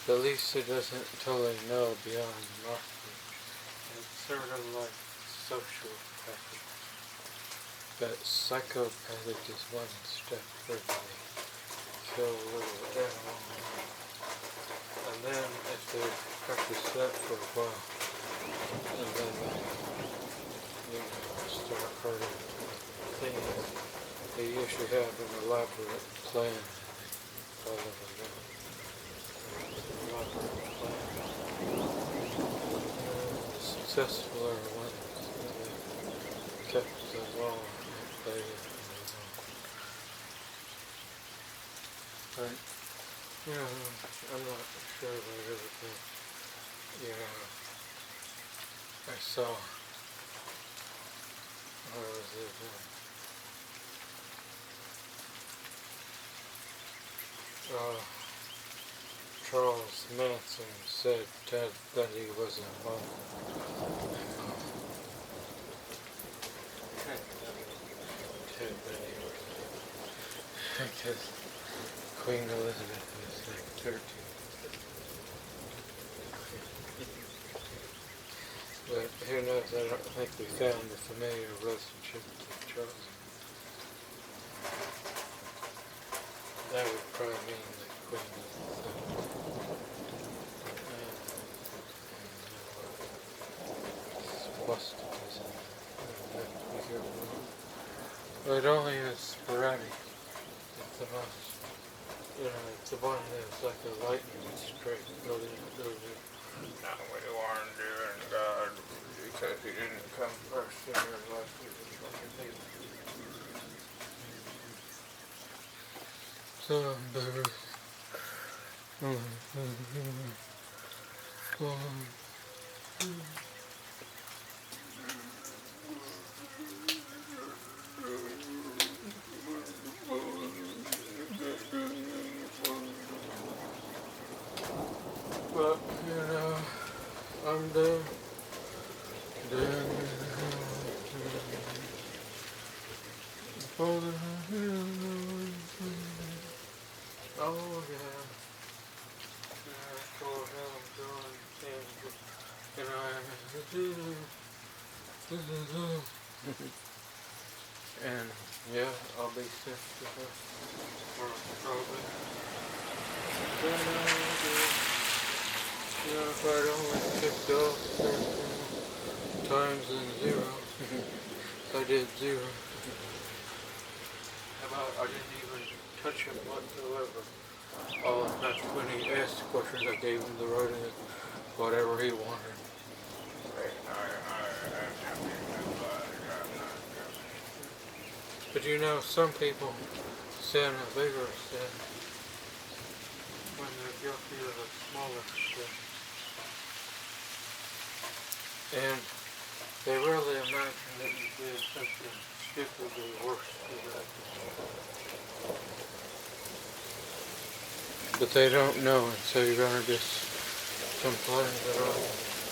At least it doesn't totally know beyond marketing. It's sort of like sociopathic. But psychopathic is one step further. They kill a little animal. And then if they practice that for a while, and then they start hurting things, they usually have an elaborate plan and they follow it out. Elaborate plan. The successful are the ones that kept the law at play and the law. But, I'm not sure about everything. I saw, where was it? Charles Manson said Ted Bundy was a monk. Ted Bundy was because Queen Elizabeth was like 13. But who knows, I don't think we found a familiar relationship with Charles. That would probably mean that Queen swastikas. But only is sporadic. It's the most, it's the one that's like a lightning strike. Goes in. Not what you want to do in God, because he didn't come first in your life. But, I'm done. Oh yeah. That's all I'm doing. And yeah, I'll be sent to her probably. If I'd only picked off 13 times and 0, I did 0. How about I didn't even touch him whatsoever. All that's when he asked questions, I gave him the right answer, whatever he wanted. But some people sin a bigger sin when they're guilty of a smaller sin. And they really imagine that you did something stupidly worse to that. But they don't know, and so you're going to just complain that all